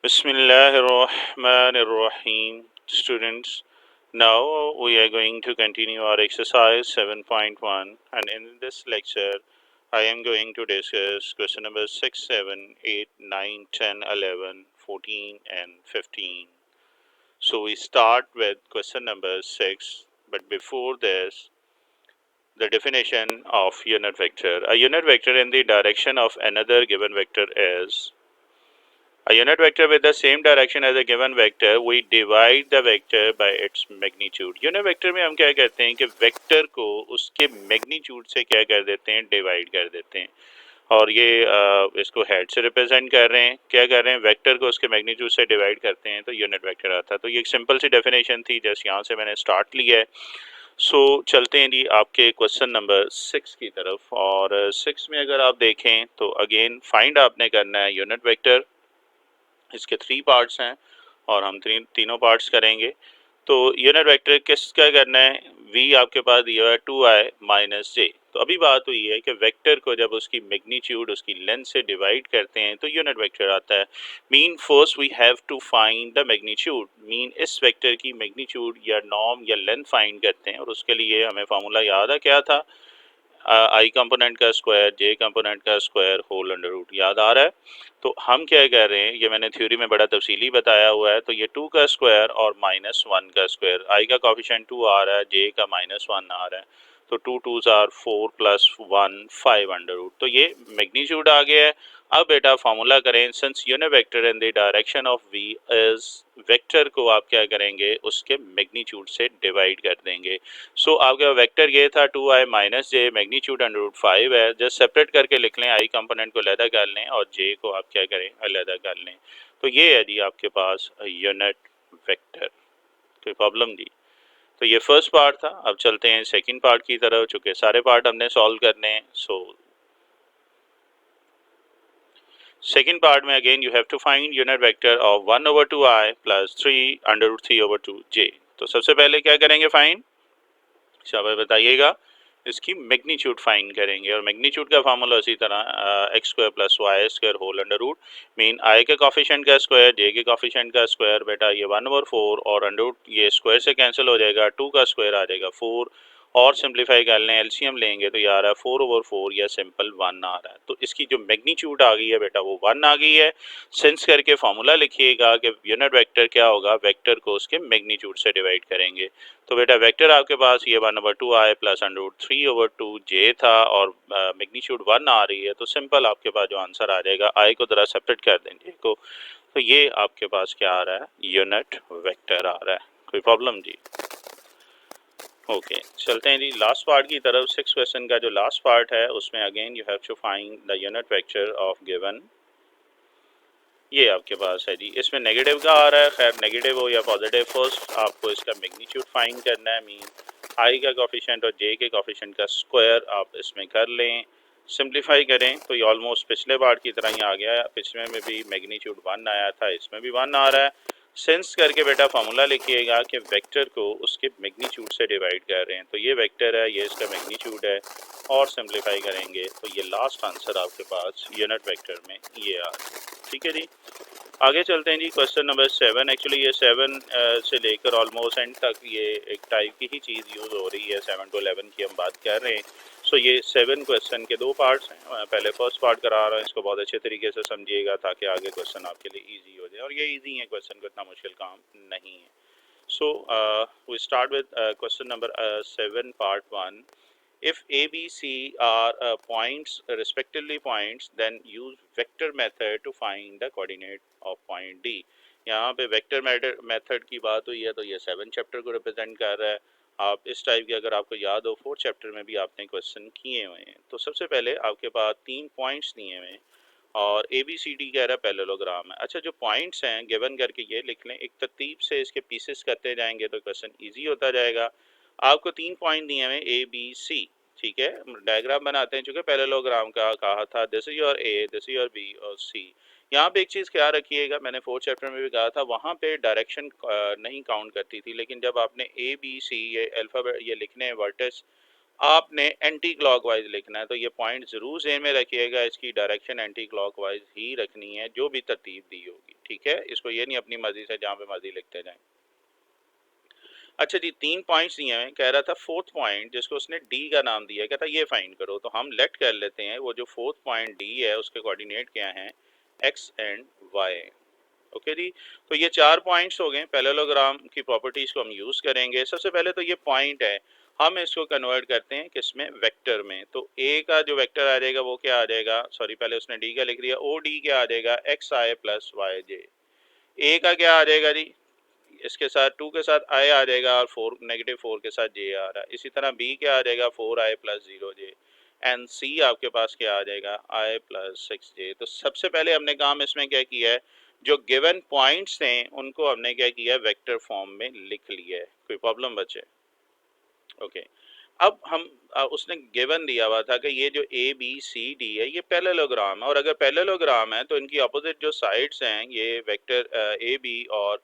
Bismillahirrahmanirrahim. Students, now we are going to continue our exercise 7.1, and in this lecture I am going to discuss question number 6, 7, 8, 9, 10, 11, 14 and 15. So we start with question number 6, but before this, the definition of unit vector. A unit vector in the direction of another given vector is a unit vector with the same direction as a given vector, we divide the vector by its magnitude. unit vector में हम क्या करते हैं कि vector को उसके magnitude से क्या कर देते हैं, डिवाइड कर देते हैं. और ये इसको हेड से रिप्रेजेंट कर रहे हैं. क्या कर रहे हैं, वेक्टर को उसके मैग्नीट्यूड से डिवाइड करते हैं तो यूनिट वेक्टर आता है. तो ये एक सिंपल सी डेफिनेशन थी, जस्ट यहाँ से मैंने स्टार्ट लिया है. सो चलते हैं जी आपके क्वेश्चन नंबर 6 की तरफ. और 6 में अगर आप देखें तो अगेन फाइंड आपने करना है यूनिट वेक्टर. इसके 3 पार्ट्स हैं और हम तीनों पार्ट्स करेंगे. तो यूनिट वेक्टर किसका करना है, v आपके पास दिया हुआ है 2i माइनस जे. तो अभी बात हुई है कि वेक्टर को जब उसकी मैग्नीट्यूड उसकी लेंथ से डिवाइड करते हैं तो यूनिट वेक्टर आता है. Mean first we have to find the magnitude. Mean इस वेक्टर की मैग्नीट्यूड या नॉर्म या लेंथ फाइंड करते हैं और उसके लिए हमें फार्मूला याद है क्या था, आई कंपोनेंट का स्क्वायर जे कंपोनेंट का स्क्वायर होल अंडर रूट. याद आ रहा है. तो हम क्या कर रहे हैं, ये मैंने थ्योरी में बड़ा तफसीली बताया हुआ है. तो ये 2 का स्क्वायर और -1 का स्क्वायर, आई का कोफिशिएंट 2 आ रहा है, जे का -1 आ रहा है. तो 2 2s आर 4 + 1 5 अंडर रूट. तो ये मैग्नीट्यूड आ गया है. अब बेटा फार्मूला करें, since unit vector in the direction of v is, vector को आप क्या करेंगे, उसके मैग्नीट्यूड से डिवाइड कर देंगे. सो आपका वेक्टर ये था 2i माइनस जे, मैग्नीट्यूड अंडर रूट 5 है. जस्ट सेपरेट करके लिख लें, आई कंपोनेंट को अलहदा कर लें और जे को आप क्या करें, अलहदा कर लें. तो ये है जी आपके पास यूनिट वेक्टर. कोई प्रॉब्लम जी. तो ये फर्स्ट पार्ट था. अब चलते हैं सेकंड पार्ट की तरफ, चूँकि सारे पार्ट हमने सॉल्व करने हैं. सो सेकंड पार्ट में again you have to find unit vector of 1/2i + 3 under root 3/2j. तो सबसे पहले क्या करेंगे, फाइंड, शाबाश बताइएगा, इसकी मैग्नीट्यूड फाइंड करेंगे. और मैग्नीट्यूड का फार्मूला इसी तरह x² + y² whole under root. Mean I के कॉफिशिएंट का स्क्वायर जे के कॉफिशिएंट का स्क्वायर. बेटा ये 1/4 और अंडर रूट ये स्क्वायर से कैंसिल हो जाएगा, 2 का स्क्वायर आ जाएगा 4. और सिंप्लीफाई कर लें, एलसीएम लेंगे तो ये आ रहा है 4/4 या सिंपल 1 आ रहा है. तो इसकी जो मैग्नीट्यूड आ गई है बेटा वो 1 आ गई है. सेंस करके फार्मूला लिखिएगा कि यूनिट वेक्टर क्या होगा, वेक्टर को उसके मैग्नीट्यूड से डिवाइड करेंगे. तो बेटा वेक्टर आपके पास ये 1/2i + अंडर रूट 3/2j था और मैग्नीट्यूड 1 आ रही है. तो सिंपल आपके पास जो आंसर आ जाएगा, आई को ज़रा सेपरेट कर दें जे को, तो ये आपके पास क्या आ रहा है, यूनिट वेक्टर आ रहा है. कोई प्रॉब्लम जी. ओके चलते हैं जी लास्ट पार्ट की तरफ. 6 क्वेश्चन का जो लास्ट पार्ट है उसमें again you have to find the unit vector of given. ये आपके पास है जी. इसमें नेगेटिव का आ रहा है, खैर नेगेटिव हो या पॉजिटिव, फर्स्ट आपको इसका मैग्नीट्यूड फाइंड करना है. मीन आई का कोफिशिएंट और जे के कोफिशिएंट का स्क्वायर आप इसमें कर लें. सिंप्लीफाई करें तो ये ऑलमोस्ट पिछले पार्ट की तरह ही आ गया है. पिछले में भी मैग्नीट्यूड 1 आया था, इसमें भी 1 आ रहा है. सेंस करके बेटा फार्मूला लिखिएगा कि वेक्टर को उसके मैग्नीट्यूड से डिवाइड कर रहे हैं. तो ये वेक्टर है, ये इसका मैग्नीट्यूड है. और सिंप्लीफाई करेंगे तो ये लास्ट आंसर आपके पास यूनिट वेक्टर में ये आ रहा है. ठीक है जी. आगे चलते हैं जी क्वेश्चन नंबर 7. एक्चुअली ये 7 से लेकर ऑलमोस्ट एंड तक ये एक टाइप की ही चीज़ यूज़ हो रही है. 7 to 11 की हम बात कर रहे हैं. सो ये 7 क्वेश्चन के 2 पार्ट्स हैं. मैं पहले फर्स्ट पार्ट करा रहा हूँ, इसको बहुत अच्छे तरीके से समझिएगा ताकि आगे क्वेश्चन आपके लिए ईजी हो जाए. और ये ईजी है क्वेश्चन, को इतना मुश्किल काम नहीं है. So we start with question number 7 part 1. If A, B, C are points, respectively points, then use vector method to find the coordinate of point D. यहाँ पे वेक्टर मेथड की बात हुई है तो ये 7 चैप्टर को रिप्रेजेंट कर रहा है. आप इस टाइप के अगर आपको याद हो 4 चैप्टर में भी आपने क्वेश्चन किए हुए हैं. तो सबसे पहले आपके पास 3 पॉइंट्स दिए हुए हैं और ए बी सी डी कह रहा है पैरेललोग्राम है. अच्छा जो पॉइंट्स हैं गिवन करके ये लिख लें, एक तरतीब से इसके पीसेस करते जाएंगे तो क्वेश्चन ईजी होता जाएगा. आपको 3 पॉइंट दिए हुए ए बी सी. ठीक है, डायग्राम बनाते हैं. चूंकि पैरेललोग्राम का कहा था this is your A, this is your B और सी. यहाँ पे एक चीज़ ख्याल रखिएगा, मैंने 4 चैप्टर में भी कहा था वहाँ पे डायरेक्शन नहीं काउंट करती थी. लेकिन जब आपने ए बी सी ये अल्फ़ाबेट ये लिखने हैं वर्टेक्स, आपने एंटी क्लॉकवाइज लिखना है. तो ये पॉइंट ज़रूर ज़हन में रखिएगा, इसकी डायरेक्शन एंटी क्लॉकवाइज ही रखनी है जो भी तरतीब दी होगी. ठीक है, इसको ये नहीं अपनी मर्जी से जहाँ पे मर्जी लिखते जाएं। अच्छा जी, 3 पॉइंट्स दिए हैं, कह रहा था फोर्थ पॉइंट जिसको उसने डी का नाम दिया है, कहता ये फाइंड करो। तो हम लेट कर लेते हैं वो जो फोर्थ पॉइंट डी है उसके कोऑर्डिनेट क्या हैं, एक्स एंड वाई। ओके जी, तो ये 4 पॉइंट्स हो गए। पैरेललोग्राम की प्रॉपर्टीज को हम यूज करेंगे। सबसे पहले तो ये पॉइंट है, हम इसको कन्वर्ट करते हैं किसमें, वेक्टर में। तो ए का जो वेक्टर आ जाएगा वो क्या आ जाएगा, सॉरी पहले उसने डी का लिख दिया, ओ डी क्या आ जाएगा, एक्स आई प्लस वाई जे। ए का क्या आ जाएगा जी, इसके साथ 2 के साथ आई आ जाएगा और 4 नेगेटिव 4 के साथ जे आ रहा है। इसी तरह बी क्या आ जाएगा, 4i प्लस 0j। एंड सी आपके पास क्या आ जाएगा, i प्लस 6j। तो सबसे पहले हमने काम इसमें क्या किया है, जो गिवन पॉइंट्स थे उनको हमने क्या किया है, वेक्टर फॉर्म में लिख लिया है। कोई प्रॉब्लम बचे? ओके, अब हम उसने गिवन दिया हुआ था कि ये जो ए बी सी डी है ये पैरेललोग्राम है, और अगर पैरेललोग्राम है तो इनकी अपोजिट जो साइड्स हैं ये वेक्टर ए बी और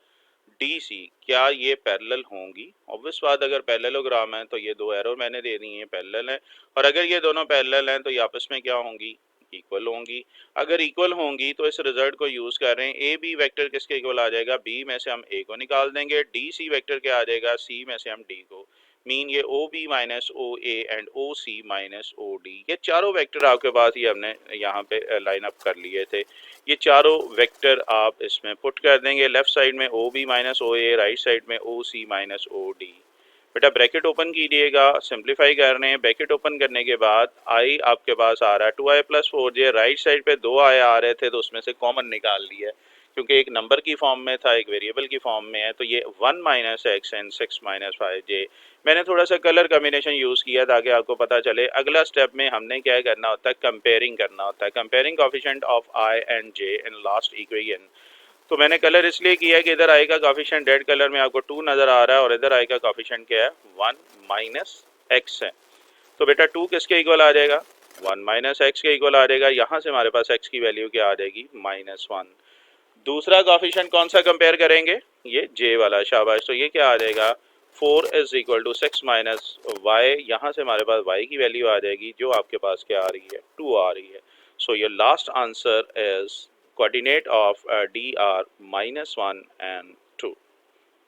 डी सी, क्या ये पैरेलल होंगी? ऑब्वियस बात, अगर पैरेललोग्राम है तो ये दो एरो मैंने दे दी हैं, पैरेलल है। और अगर ये दोनों पैरेलल हैं तो ये आपस में क्या होंगी, इक्वल होंगी। अगर इक्वल होंगी तो इस रिजल्ट को यूज कर रहे हैं, ए बी वेक्टर किसके इक्वल आ जाएगा, बी में से हम ए को निकाल देंगे, डी सी वेक्टर क्या आ जाएगा, सी में से हम डी को। मीन ये O B minus O A and O C minus O D, ये चारों वेक्टर आपके पास ये हमने यहाँ पे लाइन अप कर लिए थे। ये चारों वेक्टर आप इसमें पुट कर देंगे, लेफ्ट साइड में ओ बी माइनस ओ ए, राइट साइड में ओ सी माइनस ओ डी। बेटा ब्रैकेट ओपन कीजिएगा, सिंप्लीफाई कर रहे हैं। ब्रैकेट ओपन करने के बाद आई आपके पास आ रहा है 2i plus 4j, right side पे 2i आ रहे थे तो उसमें से कॉमन निकाल लिया है, क्योंकि एक नंबर की फॉर्म में था एक वेरिएबल की फॉर्म में है। तो ये 1 minus x and 6 minus 5j। मैंने थोड़ा सा कलर कॉम्बिनेशन यूज़ किया ताकि आपको पता चले। अगला स्टेप में हमने क्या करना होता है, कंपेयरिंग करना होता है, comparing coefficient of I and J in last equation. तो मैंने कलर इसलिए किया कि इधर आई का कोएफिशिएंट रेड कलर में आपको 2 नज़र आ रहा है और इधर आई का कोएफिशिएंट क्या है, 1 माइनस एक्स है। तो बेटा 2 किसके इक्वल आ जाएगा, 1 माइनस एक्स के इक्वल आ जाएगा। यहाँ से हमारे पास एक्स की वैल्यू क्या आ जाएगी, -1। दूसरा कोएफिशिएंट कौन सा कंपेयर करेंगे, ये जे वाला, शाबाश। तो ये क्या आ जाएगा, 4 is equal to 6 minus Y. यहाँ से हमारे पास वाई की वैल्यू आ जाएगी जो आपके पास क्या आ रही है, 2 आ रही है। So your last answer is coordinate of D R -1 and 2।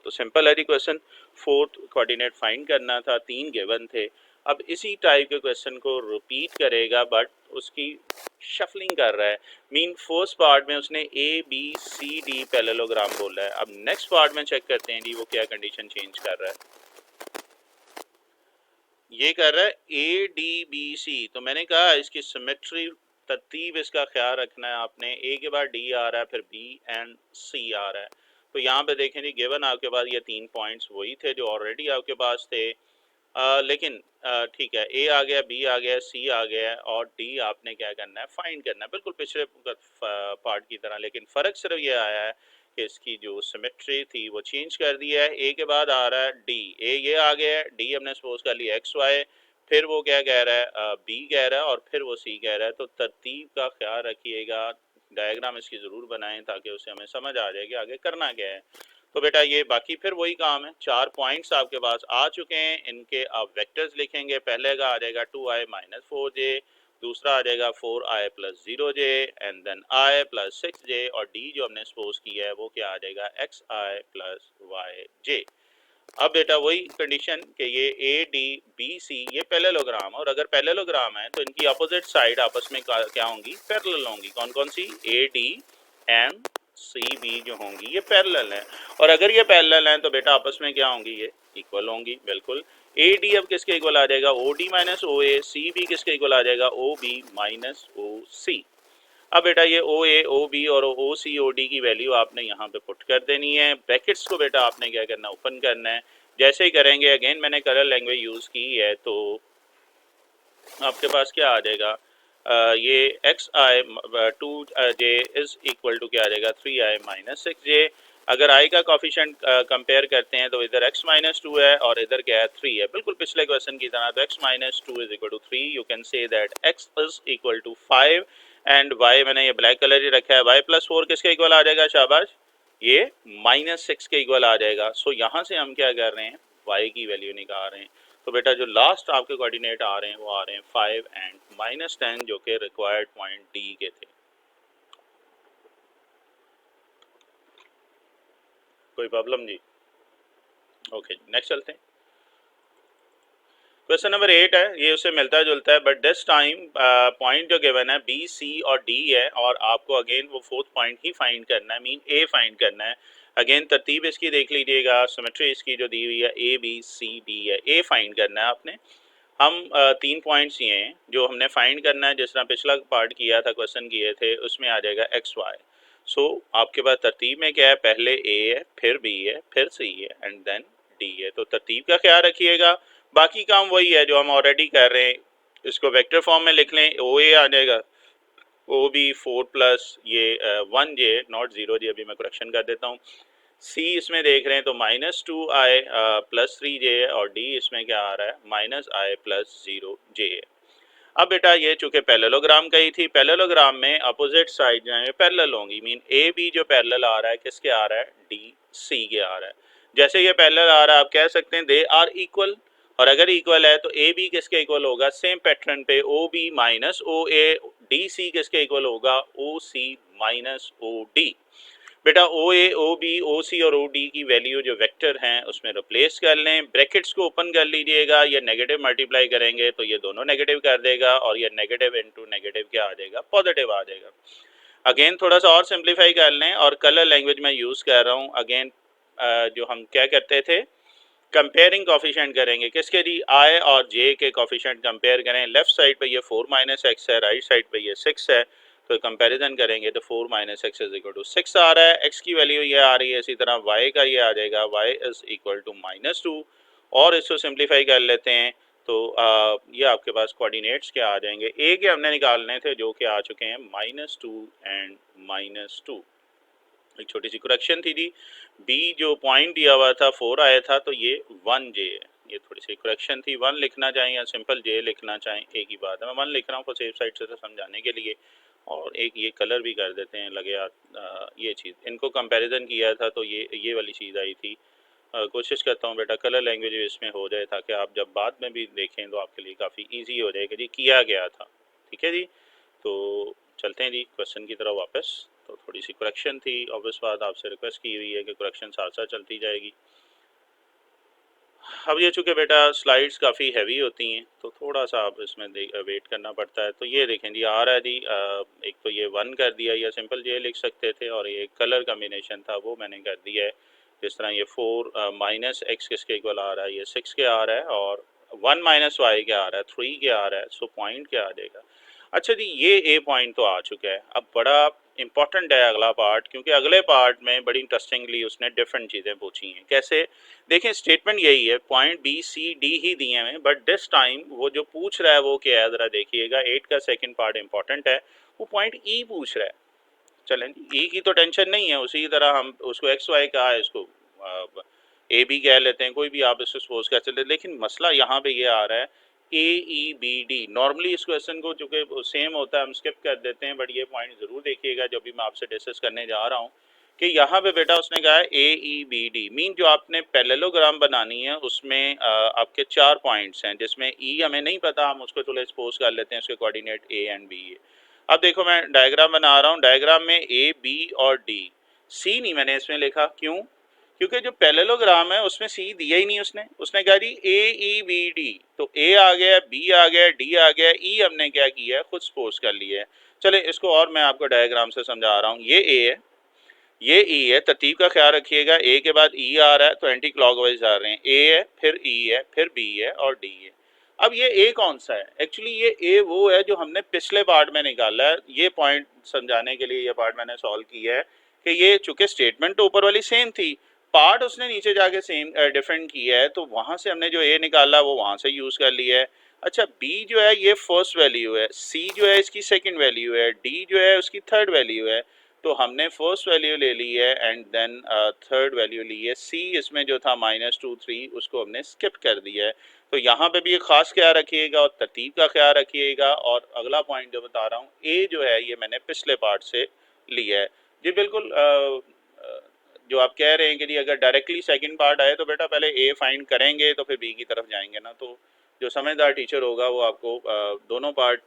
तो सिंपल है जी क्वेश्चन। फोर्थ कोऑर्डिनेट फाइंड करना था, 3 गिवन थे। अब इसी टाइप के क्वेश्चन को रिपीट करेगा बट उसकी शफलिंग कर रहा है। मीन फर्स्ट पार्ट में उसने A B C D parallelogram बोला है, अब नेक्स्ट पार्ट में चेक करते हैं जी वो क्या कंडीशन चेंज कर रहा है। ये कर रहा है ए डी बी सी। तो मैंने कहा इसकी सिमेट्री तरतीब इसका ख्याल रखना है आपने। ए के बाद डी आ रहा है, फिर बी एंड सी आ रहा है। तो यहाँ पे देखें जी, गिवन आपके पास ये 3 पॉइंट्स वही थे जो ऑलरेडी आपके पास थे। लेकिन ठीक है, ए आ गया, बी आ गया, सी आ गया और डी आपने क्या करना है, फाइंड करना है, बिल्कुल पिछले पार्ट की तरह। लेकिन फ़र्क सिर्फ ये आया है कि इसकी जो सिमेट्री थी वो चेंज कर दिया है। ए के बाद आ रहा है डी, ए ये आ गया है, डी हमने सपोज कर लिया एक्स वाई, फिर वो क्या कह रहा है, बी कह रहा है और फिर वो सी कह रहा है। तो तरतीब का ख्याल रखिएगा, डायग्राम इसकी ज़रूर बनाएं ताकि उसे हमें समझ आ जाए कि आगे करना क्या है। तो बेटा ये बाकी फिर वही काम है, 4 पॉइंट्स आपके पास आ चुके हैं, इनके आप वेक्टर्स लिखेंगे। पहले का आ जाएगा 2i माइनस 4j, दूसरा आ जाएगा 4i plus 0j and then i plus 6j, और डी जो हमने सपोज किया है वो क्या आ जाएगा, xi प्लस yj। अब बेटा वही कंडीशन कि ये ए डी बी सी ये पैरेललोग्राम, और अगर पैरेललोग्राम है तो इनकी अपोजिट साइड आपस में क्या होंगी, पैरेलल होंगी। कौन कौन सी, A D and C B जो होंगी ये पैरेलल हैं। और अगर ये पैरेलल हैं तो बेटा आपस में क्या होंगी, ये इक्वल होंगी, बिल्कुल। ए डी अब किसके इक्वल आ जाएगा, ओ D minus O A, C B किसके इक्वल आ जाएगा, ओ बी माइनस ओ सी। अब बेटा ये ओ ए ओ बी और ओ सी ओ डी की वैल्यू आपने यहाँ पे पुट कर देनी है। ब्रैकेट्स को बेटा आपने क्या करना, ओपन करना है। जैसे ही करेंगे, अगेन मैंने कलर लैंग्वेज यूज़ की है, तो आपके पास क्या आ जाएगा, ये X I 2j is equal to क्या आ जाएगा, 3i माइनस 6j। अगर i का कोफिशिएंट कंपेयर करते हैं तो इधर x माइनस 2 है और इधर क्या है, 3 है, बिल्कुल पिछले क्वेश्चन की तरह। तो x minus 2 is equal to 3, you can say that x is equal to 5 and y मैंने ये ब्लैक कलर ही रखा है, y प्लस 4 किसके इक्वल आ जाएगा, शाबाश, ये -6 के इक्वल आ जाएगा। सो यहाँ से हम क्या कर रहे हैं, y की वैल्यू निकाल रहे हैं। तो बेटा जो लास्ट आपके कोऑर्डिनेट आ रहे हैं वो आ रहे हैं 5 एंड -10 जो कि रिक्वायर्ड पॉइंट डी के थे। कोई प्रॉब्लम जी? ओके, नेक्स्ट चलते हैं। क्वेश्चन नंबर 8 है, ये उससे मिलता जुलता है, बट दिस टाइम पॉइंट जो गिवन है बी, सी और डी है, और आपको अगेन वो फोर्थ पॉइंट ही फाइंड करना है, मीन ए फाइंड करना है। अगेन तरतीब इसकी देख लीजिएगा, सिमेट्री इसकी जो दी हुई है ए बी सी डी है, ए फाइंड करना है आपने। हम 3 पॉइंट्स ये हैं जो हमने फाइंड करना है, जिस तरह पिछला पार्ट किया था, क्वेश्चन किए थे, उसमें आ जाएगा एक्स वाई। सो आपके पास तरतीब में क्या है, पहले ए है, फिर बी है, फिर सी है, एंड देन डी है। तो तरतीब का ख्याल रखिएगा, बाकी काम वही है जो हम ऑलरेडी कर रहे हैं। इसको वेक्टर फॉर्म में लिख लें, ओ ए आ जाएगा, ओ बी 4 प्लस ये 1 जे नॉट 0 जे, अभी मैं करेक्शन कर देता हूँ। सी इसमें देख रहे हैं तो -2i प्लस 3j है, और डी इसमें क्या आ रहा है, -i प्लस 0j है। अब बेटा ये चूंकि पैरेललोग्राम का ही थी, पैरेललोग्राम में अपोजिट साइड जो है पैरेलल होंगी, मीन ए बी जो पैरेलल आ रहा है किसके आ रहा है, डी सी के आ रहा है। जैसे ये पैरेलल आ रहा है, आप कह सकते हैं दे आर इक्वल, और अगर इक्वल है तो ए बी किसके इक्वल होगा, सेम पैटर्न पे ओ बी माइनस ओ ए, डी सी किसके इक्वल होगा, ओ सी माइनस ओ डी। बेटा ओ ए ओ बी ओ सी और ओ डी की वैल्यू जो वेक्टर हैं उसमें रिप्लेस कर लें, ब्रैकेट्स को ओपन कर लीजिएगा, ये नेगेटिव मल्टीप्लाई करेंगे तो ये दोनों नेगेटिव कर देगा, और ये नेगेटिव इनटू नेगेटिव क्या आ जाएगा, पॉजिटिव आ जाएगा। अगेन थोड़ा सा और सिंप्लीफाई कर लें, और कलर लैंग्वेज में यूज़ कर रहा हूँ। अगेन जो हम क्या करते थे, कंपेयरिंग कॉफिशेंट करेंगे किसके जी, आई और जे के कॉफिशेंट कंपेयर करें। लेफ्ट साइड पे ये 4 माइनस एक्स है, राइट साइड पे ये 6 है, तो कंपैरिजन करेंगे तो 4 minus X is equal to 6 आ रहा है, एक्स की वैल्यू ये आ रही है, इसी तरह वाई का ये आ जाएगा, वाई इज इक्वल टू -2। और इसको सिंप्लीफाई कर लेते हैं तो ये आपके पास कोऑर्डिनेट्स क्या आ जाएंगे, ए के हमने निकालने थे जो कि आ चुके हैं -2 एंड -2। एक छोटी सी करेक्शन थी जी, बी जो पॉइंट दिया हुआ था 4 आया था, तो ये 1j है, ये थोड़ी सी करेक्शन थी, 1 लिखना चाहें या सिंपल j लिखना चाहें एक ही बात है, मैं 1 लिख रहा हूँ फॉर सेफ साइड से तो समझाने के लिए। और एक ये कलर भी कर देते हैं लगे ये चीज़ इनको कंपैरिजन किया था तो ये वाली चीज़ आई थी। कोशिश करता हूँ बेटा कलर लैंग्वेज इसमें हो जाए, ताकि आप जब बाद में भी देखें तो आपके लिए काफ़ी ईजी हो जाएगा जी, किया गया था। ठीक है जी, तो चलते हैं जी क्वेश्चन की तरफ वापस। तो थोड़ी सी करेक्शन थी, ऑब्वियस बात आपसे रिक्वेस्ट की हुई है कि करेक्शन साथ साथ चलती जाएगी। अब ये चूँकि बेटा स्लाइड्स काफ़ी हैवी होती हैं तो थोड़ा सा आप इसमें वेट करना पड़ता है। तो ये देखें जी आ रहा है जी, एक तो ये 1 कर दिया, या सिंपल जे लिख सकते थे, और ये कलर कम्बिनेशन था वो मैंने कर दिया है। जिस तरह ये 4 माइनस एक्स किसके इक्वल आ रहा है, ये 6 के आ रहा है, और 1 माइनस वाई क्या आ रहा है, 3 के आ रहा है। सो पॉइंट क्या आ जाएगा। अच्छा जी, ये ए पॉइंट तो आ चुका है, अब बड़ा इंपॉर्टेंट है अगला पार्ट, क्योंकि अगले पार्ट में बड़ी इंटरेस्टिंगली उसने डिफरेंट चीज़ें पूछी हैं। कैसे, देखें स्टेटमेंट यही है, पॉइंट बी सी डी ही दिए हैं, बट दिस टाइम वो जो पूछ रहा है वो क्या है, ज़रा देखिएगा, 8 का सेकंड पार्ट इंपॉर्टेंट है, वो पॉइंट ई पूछ रहा है। चलें ई की तो टेंशन नहीं है, उसी तरह हम उसको एक्स वाई कहा है, इसको ए बी कह लेते हैं, कोई भी आप इसको सपोज कर चलते, लेकिन मसला यहाँ पे ये आ रहा है ए ई बी डी। नॉर्मली इस क्वेश्चन को चूँकि सेम होता है हम स्किप कर देते हैं, बट ये पॉइंट ज़रूर देखिएगा जो भी मैं आपसे डिस्कस करने जा रहा हूँ, कि यहाँ पे बेटा उसने कहा है ए ई बी डी, मीन जो आपने पैरेललोग्राम बनानी है उसमें आपके 4 पॉइंट्स हैं, जिसमें ई हमें नहीं पता, हम उसको चलो एक्सपोज कर लेते हैं, उसके कोऑर्डिनेट ए एंड बी है। अब देखो मैं डायग्राम बना रहा हूँ, डायग्राम में ए बी और डी, सी नहीं मैंने इसमें लिखा, क्यों, क्योंकि जो पैरेललोग्राम है उसमें सी दिया ही नहीं उसने, उसने कहा जी ए ई बी डी, तो ए आ गया, बी आ गया, डी आ गया, ई हमने क्या किया है, खुद सपोज कर लिया है। चले इसको और मैं आपको डायग्राम से समझा रहा हूँ, ये ए है, ये ई है, तरतीब का ख्याल रखिएगा, ए के बाद ई आ रहा है तो एंटी क्लॉकवाइज आ रहे हैं, ए है, फिर ई है, फिर बी है और डी है। अब ये ए कौन सा है, एक्चुअली ये ए वो है जो हमने पिछले पार्ट में निकाला है, ये पॉइंट समझाने के लिए ये पार्ट मैंने सॉल्व किया है, कि ये चूंकि स्टेटमेंट तो ऊपर वाली सेम थी, पार्ट उसने नीचे जाके सेम डिफरेंट किया है, तो वहां से हमने जो ए निकाला वो वहां से यूज कर लिया है। अच्छा बी जो है ये फर्स्ट वैल्यू है, सी जो है इसकी सेकंड वैल्यू है, डी जो है उसकी थर्ड वैल्यू है, तो हमने फर्स्ट वैल्यू ले ली है एंड देन थर्ड वैल्यू ली है। सी इसमें जो था -2 3 उसको हमने स्किप कर दिया है। तो यहाँ पे भी एक खास ख्याल रखिएगा और तरतीब का ख्याल रखिएगा। और अगला पॉइंट जो बता रहा हूँ ए जो है ये मैंने पिछले पार्ट से लिया है जी, बिल्कुल जो आप कह रहे हैं कि जी अगर डायरेक्टली सेकंड पार्ट आए तो बेटा पहले ए फाइंड करेंगे तो फिर बी की तरफ जाएंगे ना, तो जो समझदार टीचर होगा वो आपको दोनों पार्ट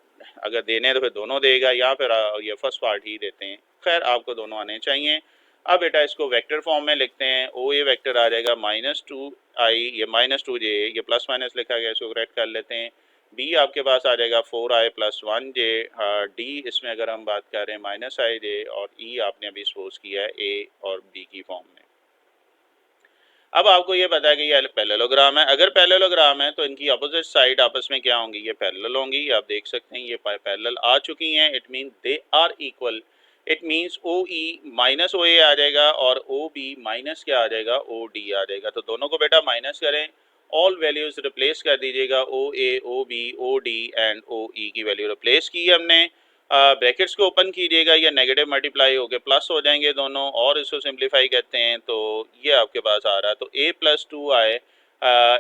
अगर देने तो फिर दोनों देगा, या फिर ये फर्स्ट पार्ट ही देते हैं। खैर आपको दोनों आने चाहिए। अब बेटा इसको वेक्टर फॉर्म में लिखते हैं, ओ ए वेक्टर आ जाएगा -2i, ये -2j, ये प्लस माइनस लिखा गया, इसको करेक्ट कर लेते हैं। बी आपके पास आ जाएगा 4i + 1j, डी इसमें अगर हम बात कर रहे हैं -ij, और ई आपने अभी सपोज किया है ए और बी की फॉर्म में। अब आपको ये पता है कि ये पैरेललोग्राम है, अगर पैरेललोग्राम है तो इनकी अपोजिट साइड आपस में क्या होंगी, ये पैरेलल होंगी। आप देख सकते हैं ये पैरेलल आ चुकी हैं, it mean they are equal. It means O E minus O A आ जाएगा और ओ बी माइनस क्या आ जाएगा, ओ डी आ जाएगा। तो दोनों को बेटा माइनस करें, ऑल वैल्यूज रिप्लेस कर दीजिएगा, O A, O B, O D and O E की वैल्यू रिप्लेस की हमने। ब्रैकेट्स को ओपन कीजिएगा, ये नेगेटिव मल्टीप्लाई होकर प्लस हो जाएंगे दोनों, और इसको सिंप्लीफाई करते हैं तो ये आपके पास आ रहा है, तो a + 2 आए,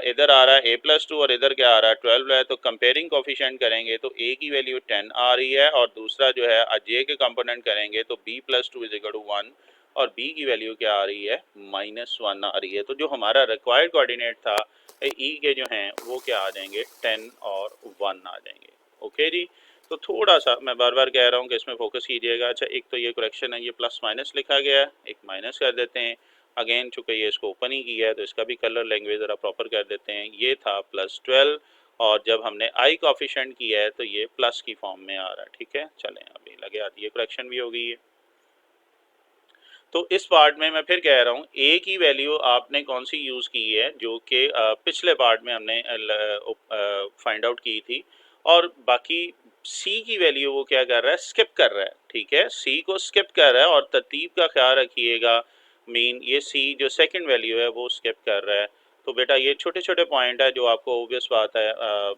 इधर आ रहा है a + 2 और इधर क्या आ रहा है 12 है। तो कंपेयरिंग कोफिशिएंट करेंगे तो a की वैल्यू 10 आ रही है, और दूसरा जो है j के कंपोनेंट करेंगे तो b + 2 = 1, और b की वैल्यू क्या आ रही है, -1 आ रही है। तो जो हमारा रिक्वायर्ड कोऑर्डिनेट था e के जो हैं वो क्या आ जाएंगे, 10 और 1 आ जाएंगे। ओके जी, तो थोड़ा सा मैं बार बार कह रहा हूँ कि इसमें फोकस कीजिएगा। अच्छा, एक तो ये करेक्शन है, ये प्लस माइनस लिखा गया है, एक माइनस कर देते हैं। अगेन चूंकि ये इसको ओपन ही किया है तो इसका भी कलर लैंग्वेज ज़रा प्रॉपर कर देते हैं। ये था +12, और जब हमने आई कोफिशिएंट किया है तो ये प्लस की फॉर्म में आ रहा है। ठीक है, चलें अभी लगे आती है, करेक्शन भी हो गई है। तो इस पार्ट में मैं फिर कह रहा हूँ, ए की वैल्यू आपने कौन सी यूज़ की है, जो कि पिछले पार्ट में हमने फाइंड आउट की थी, और बाकी सी की वैल्यू वो क्या कर रहा है, स्किप कर रहा है। ठीक है, सी को स्किप कर रहा है, और तरतीब का ख्याल रखिएगा, मीन ये सी जो सेकंड वैल्यू है वो स्किप कर रहा है। तो बेटा ये छोटे छोटे पॉइंट है जो आपको ऑब्वियस बात है,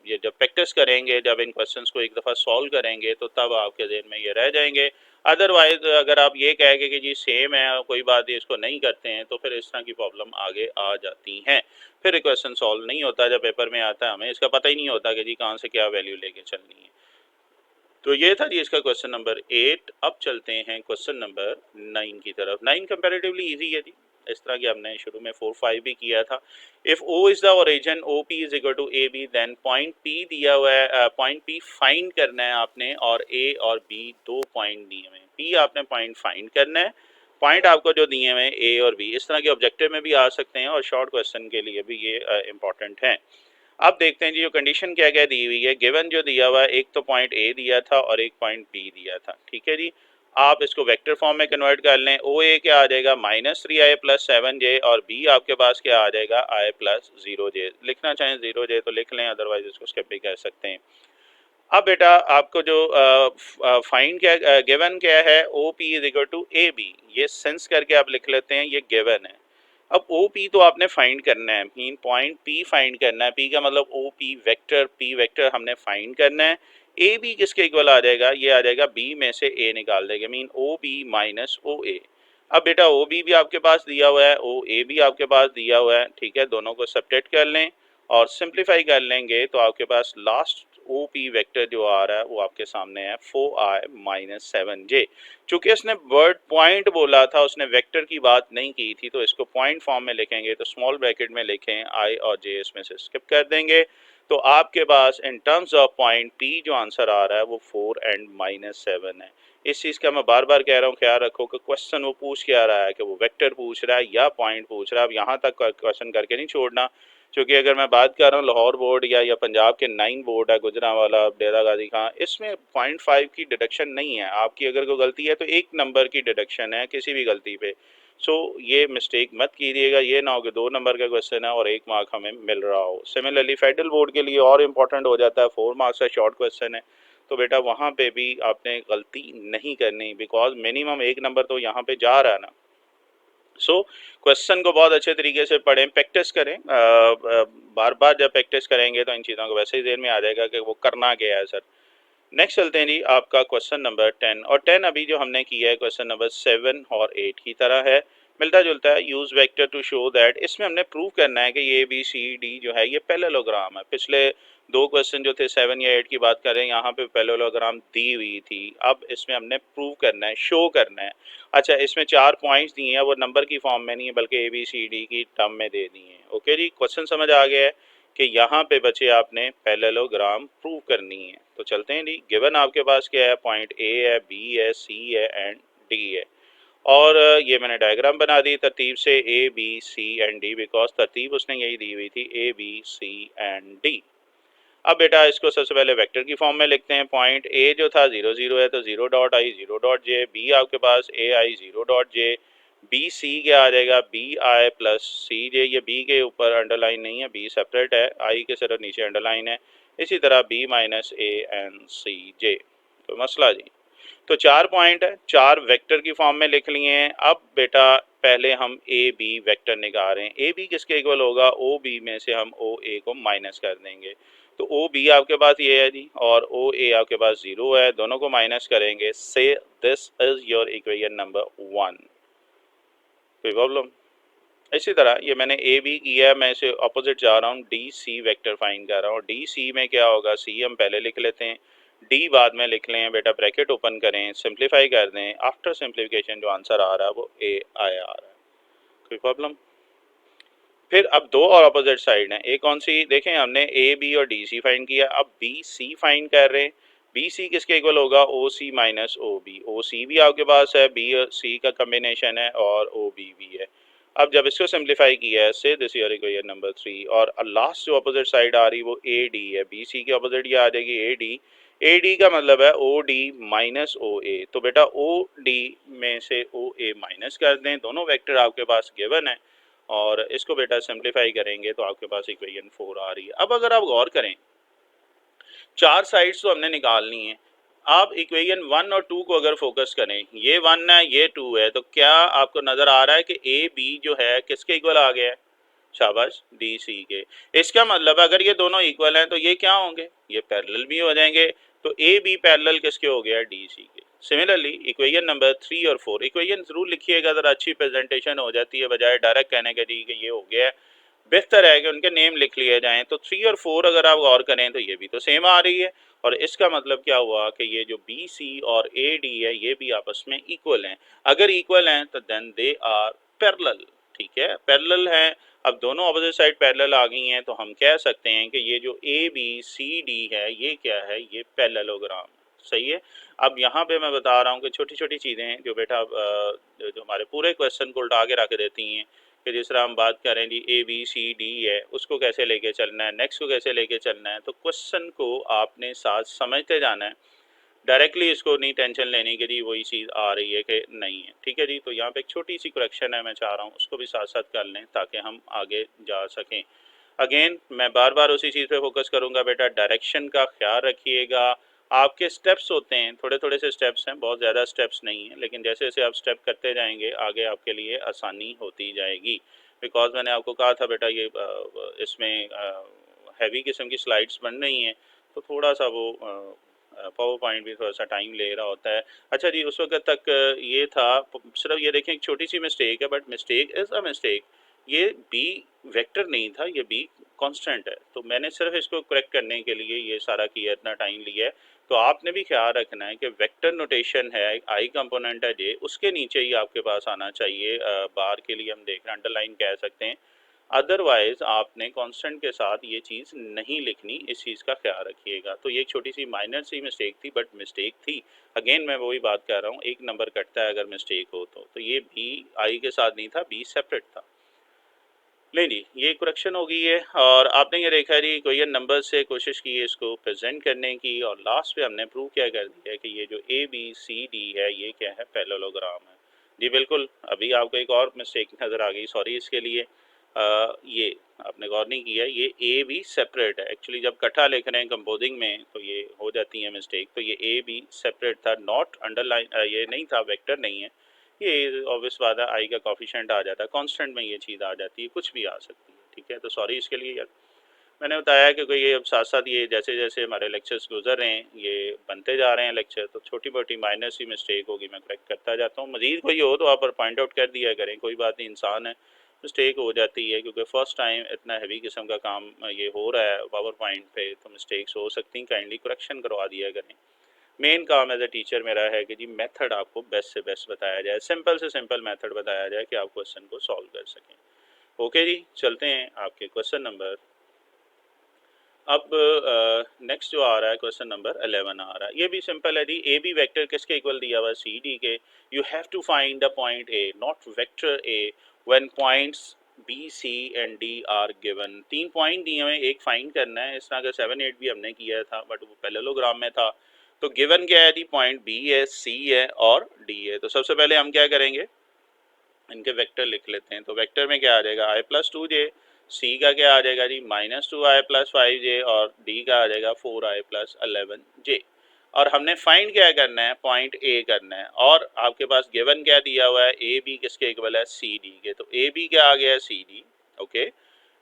ये जब प्रैक्टिस करेंगे, जब इन क्वेश्चंस को एक दफ़ा सॉल्व करेंगे तो तब आपके जहन में ये रह जाएंगे। अदरवाइज अगर आप ये कहेंगे कि जी सेम है कोई बात नहीं, इसको नहीं करते हैं, तो फिर इस तरह की प्रॉब्लम आगे आ जाती हैं, फिर क्वेश्चन सॉल्व नहीं होता। जब पेपर में आता है हमें इसका पता ही नहीं होता कि जी कहाँ से क्या वैल्यू लेके चलनी है। तो ये था जी इसका क्वेश्चन नंबर 8। अब चलते हैं क्वेश्चन नंबर 9 की तरफ। 9 कंपैरेटिवली इजी है जी, इस तरह के हमने शुरू में 4 5 भी किया था। If O is the origin, OP is equal to AB, then point P दिया हुआ है, पॉइंट P फाइंड करना है आपने, और A और B दो पॉइंट दिए हुए हैं। P आपने पॉइंट फाइंड करना है, पॉइंट आपको जो दिए हुए हैं A और B, इस तरह के ऑब्जेक्टिव में भी आ सकते हैं और शॉर्ट क्वेश्चन के लिए भी ये इंपॉर्टेंट है। अब देखते हैं जी, जो कंडीशन क्या क्या दी हुई है। गिवन जो दिया हुआ है, एक तो पॉइंट ए दिया था और एक पॉइंट बी दिया था। ठीक है जी, आप इसको वेक्टर फॉर्म में कन्वर्ट कर लें। ओ ए क्या आ जाएगा, -3i + 7j, और बी आपके पास क्या आ जाएगा, i + 0j। लिखना चाहें 0j तो लिख लें, अदरवाइज इसको स्किप भी कर सकते हैं। अब बेटा आपको जो फाइंड क्या गिवन क्या है, O P is equal to A B, ये सेंस करके आप लिख लेते हैं, ये गिवन है। अब ओ पी तो आपने फाइंड करना है, मीन पॉइंट पी फाइंड करना है। पी का मतलब O P vector, P vector हमने फाइंड करना है। ए बी किसके इक्वल आ जाएगा, ये आ जाएगा बी में से ए निकाल देंगे, mean oh B minus O ए। अब बेटा ओ बी भी आपके पास दिया हुआ है, ओ ए भी आपके पास दिया हुआ है। ठीक है, दोनों को सब्ट्रैक्ट कर लें और सिंप्लीफाई कर लेंगे तो आपके पास लास्ट ओ पी वेक्टर जो आ रहा है वो आपके सामने है 4i - 7j। चूंकि उसने वर्ड पॉइंट बोला था, उसने वेक्टर की बात नहीं की थी, तो इसको पॉइंट फॉर्म में लिखेंगे तो स्मॉल ब्रैकेट में लिखें i और j, इसमें से स्किप कर देंगे। तो आपके पास in terms of point p जो आंसर आ रहा है वो 4 एंड -7 है। इस चीज़ का मैं बार बार कह रहा हूँ, ख्याल रखो कि क्वेश्चन वो पूछ क्या रहा है, कि वो वेक्टर पूछ रहा है या पॉइंट पूछ रहा है। अब यहाँ तक क्वेश्चन करके नहीं छोड़ना, क्योंकि अगर मैं बात कर रहा हूँ लाहौर बोर्ड या पंजाब के 9 बोर्ड है, गुजरांवाला, डेरा गाजी खां, इसमें 0.5 की डिडक्शन नहीं है। आपकी अगर कोई गलती है तो 1 नंबर की डिडक्शन है किसी भी गलती पे। सो ये मिस्टेक मत कीजिएगा, ये ना हो कि 2 नंबर का क्वेश्चन है और 1 मार्क हमें मिल रहा हो। सिमिलरली फेडरल बोर्ड के लिए और इम्पोर्टेंट हो जाता है, 4 मार्क्स का शॉर्ट क्वेश्चन है, तो बेटा वहाँ पे भी आपने गलती नहीं करनी, बिकॉज मिनिमम 1 नंबर तो यहाँ पे जा रहा है ना। सो क्वेश्चन को बहुत अच्छे तरीके से पढ़ें, प्रैक्टिस करें। बार बार जब प्रैक्टिस करेंगे तो इन चीज़ों को वैसे ही देर में आ जाएगा कि वो करना क्या है सर। नेक्स्ट चलते हैं जी, आपका क्वेश्चन नंबर 10, और 10 अभी जो हमने किया है क्वेश्चन नंबर 7 और 8 की तरह है, मिलता जुलता है। Use vector to show that, इसमें हमने प्रूव करना है कि ये बी सी डी जो है ये पैरेललोग्राम है। पिछले 2 क्वेश्चन जो थे 7 या 8 की बात करें, यहाँ पे पैरेललोग्राम दी हुई थी, अब इसमें हमने प्रूव करना है, शो करना है। अच्छा, इसमें 4 पॉइंट्स दिए हैं, वो नंबर की फॉर्म में नहीं है बल्कि ए बी सी डी की टर्म में दे दिए हैं। ओके जी, क्वेश्चन समझ आ गया है कि यहाँ पे बचे आपने पैरेललोग्राम प्रूव करनी है। तो चलते हैं जी, गिवन आपके पास क्या है, पॉइंट ए है, बी है, सी है एंड डी है। और ये मैंने डायग्राम बना दी तरतीब से A B C and D, because तरतीब उसने यही दी हुई थी A B C and D. अब बेटा इसको सबसे पहले वेक्टर की फॉर्म में लिखते हैं। पॉइंट ए जो था 0 0 है तो 0 dot I 0 dot J, B आपके पास ए आई 0 डॉट जे, बी सी क्या आ जाएगा बी आई प्लस सी जे। ये बी के ऊपर अंडरलाइन नहीं है, बी सेपरेट है, आई के सिर्फ नीचे अंडरलाइन है। इसी तरह B minus A N C जे। तो मसला जी, तो 4 पॉइंट है, 4 वेक्टर की फॉर्म में लिख लिए हैं। अब बेटा पहले हम ए बी वेक्टर निकाल रहे हैं। ए बी किसके इक्वल होगा, ओ बी में से हम ओ ए को माइनस कर देंगे। तो ओ बी आपके पास ये है जी, और ओ ए आपके पास 0 है, दोनों को माइनस करेंगे। से this is your equation number 1। कोई प्रॉब्लम? इसी तरह ये मैंने ए बी किया है, मैं इसे ऑपोजिट जा रहा हूँ, डी सी वेक्टर फाइंड कर रहा हूँ। डी सी में क्या होगा, सी हम पहले लिख लेते हैं, डी बाद में लिख लें। बेटा ब्रैकेट ओपन करें, सिंप्लीफाई कर दें, आफ्टर सिंप्लीफिकेशन जो आंसर आ रहा है वो ए आया आ रहा है। कोई प्रॉब्लम? फिर अब दो और अपोजिट साइड हैं, एक कौन सी देखें, हमने ए बी और डी सी फाइंड किया, अब बी सी फाइंड कर रहे हैं। बी सी किसके इक्वल होगा, ओ सी माइनस ओ बी। ओ सी भी आपके पास है, बी और सी का कम्बिनेशन है, और ओ बी भी है। अब जब इसको सिंप्लीफाई किया है, से दिस योर इक्वेशन नंबर 3, और लास्ट जो अपोजिट साइड आ रही वो ए डी है। बी सी के अपोजिट ये आ जाएगी ए डी। ए डी का मतलब है ओ डी माइनस ओ ए। तो बेटा ओ डी में से ओ ए माइनस कर दें, दोनों वेक्टर आपके पास गिवन है, और इसको बेटा सिंप्लीफाई करेंगे तो आपके पास इक्वेशन 4 आ रही है। अब अगर आप गौर करें, 4 साइड्स तो हमने निकालनी है। आप इक्वेशन 1 और 2 को अगर फोकस करें, ये 1 है ये 2 है, तो क्या आपको नज़र आ रहा है कि ए बी जो है किसके इक्वल आ गया है, शाबाश डी सी के। इसका मतलब अगर ये दोनों इक्वल हैं तो ये क्या होंगे, ये पैरेलल भी हो जाएंगे। तो ए बी पैरेलल किसके हो गया, डी सी के। सिमिलरली इक्वेशन नंबर 3 और 4, इक्वेशन जरूर लिखिएगा, ज़रा अच्छी प्रेजेंटेशन हो जाती है, बजाय डायरेक्ट कहने के जी कि ये हो गया है। बेहतर है कि उनके नेम लिख लिए जाएं। तो 3 और 4 अगर आप गौर करें तो ये भी तो सेम आ रही है, और इसका मतलब क्या हुआ कि ये जो बी सी और ए डी है ये भी आपस में इक्वल हैं। अगर इक्वल हैं तो देन दे आर पैरेलल। ठीक है, पैरेलल हैं। अब दोनों अपोजिट साइड पैरेलल आ गई हैं, तो हम कह सकते हैं कि ये जो ए बी सी डी है ये क्या है, ये पैरेललोग्राम। सही है। अब यहाँ पे मैं बता रहा हूँ कि छोटी छोटी चीज़ें जो बेटा जो हमारे पूरे क्वेश्चन को उल्टा के रख देती हैं, कि जिस तरह हम बात करें जी ए बी सी डी है, उसको कैसे लेके चलना है, नेक्स्ट को कैसे लेके चलना है। तो क्वेश्चन को आपने साथ समझते जाना है, डायरेक्टली इसको नहीं टेंशन लेने के लिए वही चीज़ आ रही है कि नहीं है। ठीक है जी, तो यहाँ पे एक छोटी सी करेक्शन है, मैं चाह रहा हूँ उसको भी साथ साथ कर लें ताकि हम आगे जा सकें। अगेन मैं बार बार उसी चीज़ पे फोकस करूँगा, बेटा डायरेक्शन का ख्याल रखिएगा। आपके स्टेप्स होते हैं, थोड़े थोड़े से स्टेप्स हैं, बहुत ज़्यादा स्टेप्स नहीं हैं, लेकिन जैसे जैसे आप स्टेप करते जाएंगे आगे आपके लिए आसानी होती जाएगी। बिकॉज मैंने आपको कहा था बेटा ये इसमें हैवी किस्म की स्लाइड्स बन रही हैं, तो थोड़ा सा वो पावर पॉइंट भी थोड़ा सा टाइम ले रहा होता है। अच्छा जी, उस वक्त तक ये था, सिर्फ ये देखें एक छोटी सी मिस्टेक है, but mistake is a mistake. ये बी वेक्टर नहीं था, ये बी कांस्टेंट है। तो मैंने सिर्फ इसको करेक्ट करने के लिए ये सारा किया, इतना टाइम लिया है। तो आपने भी ख्याल रखना है कि वेक्टर नोटेशन है, आई कंपोनेंट है जे, उसके नीचे ही आपके पास आना चाहिए। बार के लिए हम देख रहे हैं, अंडरलाइन कह सकते हैं। अदरवाइज आपने कांस्टेंट के साथ ये चीज़ नहीं लिखनी, इस चीज़ का ख्याल रखिएगा। तो ये एक छोटी सी माइनर सी मिस्टेक थी, बट मिस्टेक थी। अगेन मैं वही बात कर रहा हूँ, एक नंबर कटता है अगर मिस्टेक हो तो ये बी आई के साथ नहीं था, बी सेपरेट था। नहीं जी, ये करेक्शन हो गई है, और आपने ये देखा जी कोई नंबर से कोशिश की है इसको प्रेजेंट करने की, और लास्ट पे हमने प्रूव क्या कर दिया है कि ये जो ए बी सी डी है ये क्या है, पैरेललोग्राम है। जी बिल्कुल। अभी आपको एक और मिस्टेक नज़र आ गई, सॉरी इसके लिए। ये आपने गौर नहीं किया, ये ए बी सेपरेट है। एक्चुअली जब इकट्ठा लिख रहे हैं कंपोजिंग में तो ये हो जाती है मिस्टेक। तो ये ए बी सेपरेट था, नॉट अंडरलाइन, ये नहीं था, वेक्टर नहीं है। ये ऑब्वियस बात है, आई का कॉफिशेंट आ जाता है, कांस्टेंट में ये चीज़ आ जाती है, कुछ भी आ सकती है। ठीक है, तो सॉरी इसके लिए यार। मैंने बताया कि कोई ये अब साथ साथ ये जैसे जैसे हमारे लेक्चर्स गुजर रहे हैं, ये बनते जा रहे हैं लेक्चर, तो छोटी मोटी माइनर सी मिस्टेक होगी, मैं करेक्ट करता जाता हूँ। मज़ीद कोई हो तो आप पॉइंट आउट कर दिया करें, कोई बात नहीं, इंसान है, मिस्टेक हो जाती है। क्योंकि फ़र्स्ट टाइम इतना हैवी किस्म का काम ये हो रहा है पावर पॉइंट पे, तो मिस्टेक्स हो सकती हैं, काइंडली करेक्शन करवा दिया करें। मेन काम एज ए टीचर मेरा है कि जी मेथड आपको बेस्ट से बेस्ट बताया जाए, सिंपल से सिंपल मेथड बताया जाए कि आप क्वेश्चन को सॉल्व कर सकें। ओके जी, चलते हैं आपके क्वेश्चन नंबर अब नेक्स्ट जो आ रहा है क्वेश्चन नंबर 11 आ रहा है, ये भी सिंपल है जी। ए बी वेक्टर किसके इक्वल दिया हुआ है? सी डी के। You have to find the point A not vector A when points B C and D are given. तीन पॉइंट दिए हुए, एक फाइंड करना है। इस तरह का 7 8 भी हमने किया था बट वो पैरेललोग्राम में था। तो गिवन क्या है जी? पॉइंट बी है, सी है और डी है। तो सबसे पहले हम क्या करेंगे, इनके वेक्टर लिख लेते हैं। तो वेक्टर में क्या आ जाएगा? आई प्लस टू जे। सी का क्या आ जाएगा जी? माइनस टू आई प्लस फाइव जे। और डी का आ जाएगा 4i प्लस 11 जे। और हमने फाइंड क्या करना है? पॉइंट ए करना है। और आपके पास गिवन क्या दिया हुआ है? ए बी किसके इक्वल है? सी डी के। तो ए बी क्या आ गया है? C D. Okay,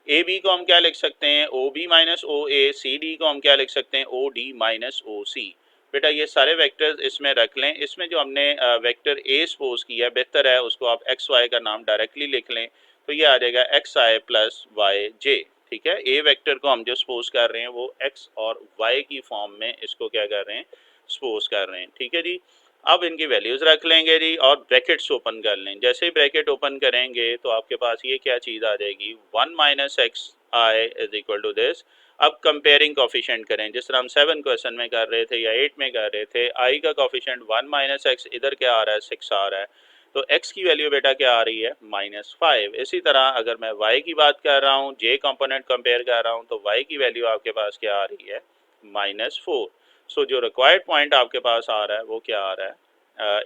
A B को हम क्या लिख सकते हैं? O B minus O A. C D को हम क्या लिख सकते हैं? O D minus O C. बेटा ये सारे वेक्टर्स इसमें रख लें। इसमें जो हमने वेक्टर ए सपोज किया है, बेहतर है उसको आप एक्स वाई का नाम डायरेक्टली लिख लें। तो ये आ जाएगा एक्स आई प्लस वाई जे। ठीक है, ए वेक्टर को हम जो सपोज कर रहे हैं वो एक्स और वाई की फॉर्म में इसको क्या कर रहे हैं? सपोज कर रहे हैं। ठीक है जी। अब इनकी वैल्यूज रख लेंगे जी और ब्रैकेट्स ओपन कर लें। जैसे ही ब्रैकेट ओपन करेंगे तो आपके पास ये क्या चीज़ आ जाएगी? 1 minus X I is equal to this. अब कंपेयरिंग कॉफिशेंट करें, जिस तरह हम 7 क्वेश्चन में कर रहे थे या 8 में कर रहे थे। आई का कॉफिशेंट 1 माइनस एक्स, इधर क्या आ रहा है? 6 आ रहा है। तो x की वैल्यू बेटा क्या आ रही है? -5। इसी तरह अगर मैं y की बात कर रहा हूँ, j कंपोनेंट कंपेयर कर रहा हूँ, तो y की वैल्यू आपके पास क्या आ रही है? -4। सो जो रिक्वायर्ड पॉइंट आपके पास आ रहा है वो क्या आ रहा है?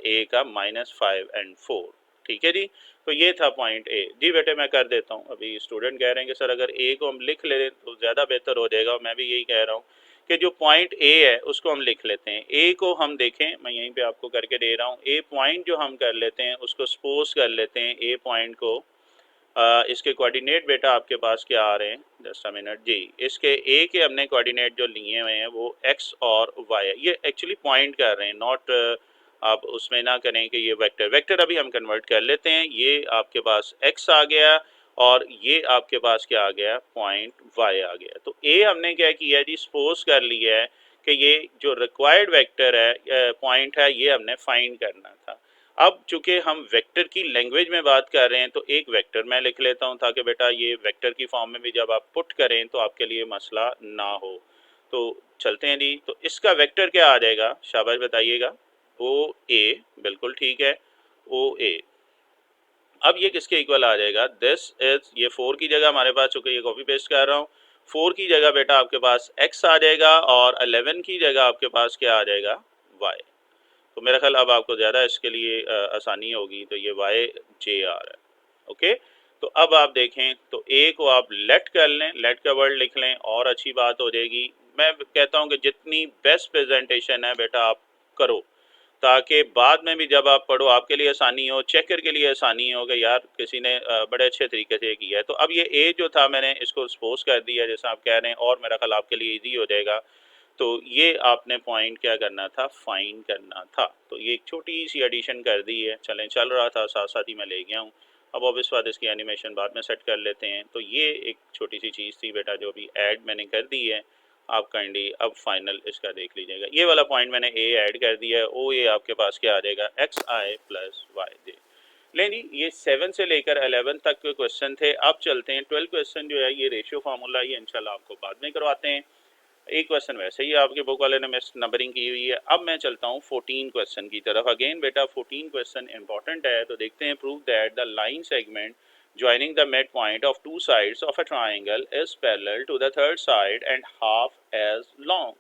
a का -5 एंड 4। ठीक है जी। तो ये था पॉइंट ए जी। बेटे मैं कर देता हूँ। अभी स्टूडेंट कह रहे हैं कि सर अगर ए को हम लिख ले तो ज़्यादा बेहतर हो जाएगा। मैं भी यही कह रहा हूँ कि जो पॉइंट ए है उसको हम लिख लेते हैं। ए को हम देखें, मैं यहीं पे आपको करके दे रहा हूँ। ए पॉइंट जो हम कर लेते हैं उसको सपोज कर लेते हैं। ए पॉइंट को इसके कोऑर्डिनेट बेटा आपके पास क्या आ रहे हैं? जस्ट अ मिनट जी। इसके ए के हमने कोऑर्डिनेट जो लिए हुए हैं वो एक्स और वाई है। ये एक्चुअली पॉइंट कर रहे हैं, नॉट आप उसमें ना करें कि ये वेक्टर। वेक्टर अभी हम कन्वर्ट कर लेते हैं। ये आपके पास एक्स आ गया और ये आपके पास क्या आ गया? पॉइंट वाई आ गया। तो ए हमने क्या किया जी? सपोज कर लिया है कि ये जो रिक्वायर्ड वेक्टर है, पॉइंट है, ये हमने फाइंड करना था। अब चूंकि हम वेक्टर की लैंग्वेज में बात कर रहे हैं तो एक वेक्टर मैं लिख लेता हूं ताकि बेटा ये वेक्टर की फॉर्म में भी जब आप पुट करें तो आपके लिए मसला ना हो। तो चलते हैं जी। तो इसका वेक्टर क्या आ जाएगा? शाबाश बताइएगा। ओ ए। बिल्कुल ठीक है, ओ ए। अब ये किसके इक्वल आ जाएगा? दिस इज, ये 4 की जगह हमारे पास, चूंकि ये कॉपी पेस्ट कर रहा हूँ, 4 की जगह बेटा आपके पास x आ जाएगा और 11 की जगह आपके पास क्या आ जाएगा? y। तो मेरा ख्याल अब आपको ज़्यादा इसके लिए आसानी होगी। तो ये वाई जे आ रहा है। ओके, तो अब आप देखें तो ए को आप लेट कर लें, लेट का वर्ड लिख लें और अच्छी बात हो जाएगी। मैं कहता हूँ कि जितनी बेस्ट प्रेजेंटेशन है बेटा आप करो, ताकि बाद में भी जब आप पढ़ो आपके लिए आसानी हो, चेकर के लिए आसानी हो कि यार किसी ने बड़े अच्छे तरीके से किया है। तो अब ये ए जो था मैंने इसको सपोज कर दिया जैसा आप कह रहे हैं, और मेरा ख्याल आपके लिए ईजी हो जाएगा। तो ये आपने पॉइंट क्या करना था? फाइंड करना था। तो ये एक छोटी सी एडिशन कर दी है। चलें, चल रहा था साथ साथ ही मैं ले गया हूँ। अब ऑब्वियस बात इसकी एनिमेशन बाद में सेट कर लेते हैं। तो ये एक छोटी सी चीज़ थी बेटा जो भी ऐड मैंने कर दी है। आप काइंडली अब फाइनल इसका देख लीजिएगा। ये वाला पॉइंट मैंने ए ऐड कर दिया है। ओ ये आपके पास क्या आ जाएगा? एक्स आई प्लस वाई जे। लें जी, ये 7 से लेकर 11 तक के क्वेश्चन थे। अब चलते हैं 12 क्वेश्चन जो है ये रेशियो फार्मूला, ये इंशाल्लाह आपको बाद में करवाते हैं। एक क्वेश्चन वैसे ही आपके बुक वाले ने मिस नंबरिंग की हुई है। अब मैं चलता हूँ 14 क्वेश्चन की तरफ। अगेन बेटा 14 क्वेश्चन इंपॉर्टेंट है। तो देखते हैं। Prove that the line segment joining the midpoint of two sides of a triangle is parallel to the third side and half as long।